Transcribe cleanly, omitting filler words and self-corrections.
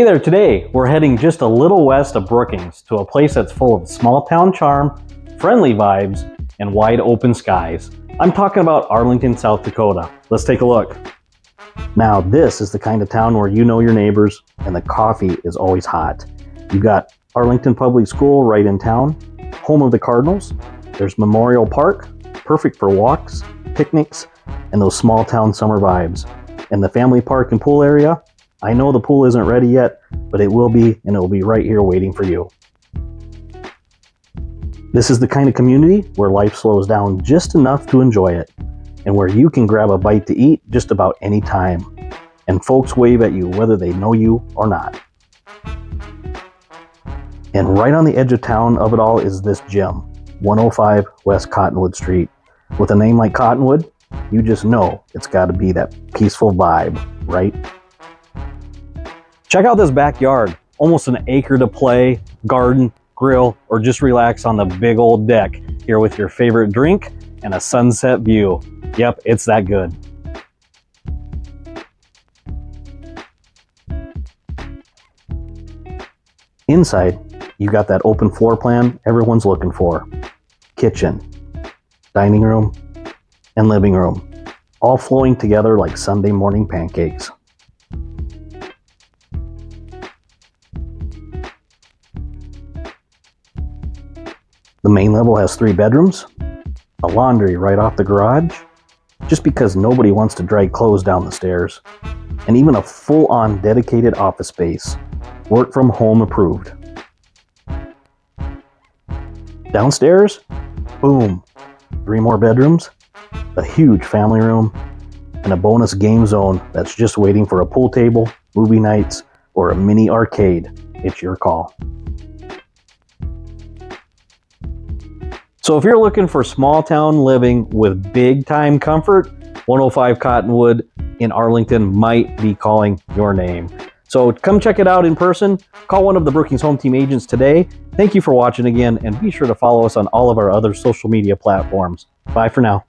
Hey there, today we're heading just a little west of Brookings to a place that's full of small town charm, friendly vibes, and wide open skies. I'm talking about Arlington, South Dakota. Let's take a look. Now this is the kind of town where you know your neighbors and the coffee is always hot. You got Arlington Public School right in town, home of the Cardinals. There's Memorial Park, perfect for walks, picnics, and those small town summer vibes. And the family park and pool area, I know the pool isn't ready yet, but it will be, and it will be right here waiting for you. This is the kind of community where life slows down just enough to enjoy it, and where you can grab a bite to eat just about any time, and folks wave at you whether they know you or not. And right on the edge of town of it all is this gym, 105 West Cottonwood Street. With a name like Cottonwood, you just know it's got to be that peaceful vibe, right? Check out this backyard, almost an acre to play, garden, grill, or just relax on the big old deck here with your favorite drink and a sunset view. Yep, it's that good. Inside, you got that open floor plan everyone's looking for. Kitchen, dining room, and living room, all flowing together like Sunday morning pancakes. The main level has 3 bedrooms, a laundry right off the garage, just because nobody wants to drag clothes down the stairs, and even a full-on dedicated office space, work from home approved. Downstairs, boom, 3 more bedrooms, a huge family room, and a bonus game zone that's just waiting for a pool table, movie nights, or a mini arcade. It's your call. So if you're looking for small town living with big time comfort, 105 Cottonwood in Arlington might be calling your name. So come check it out in person. Call one of the Brookings Home Team agents today. Thank you for watching again, and be sure to follow us on all of our other social media platforms. Bye for now.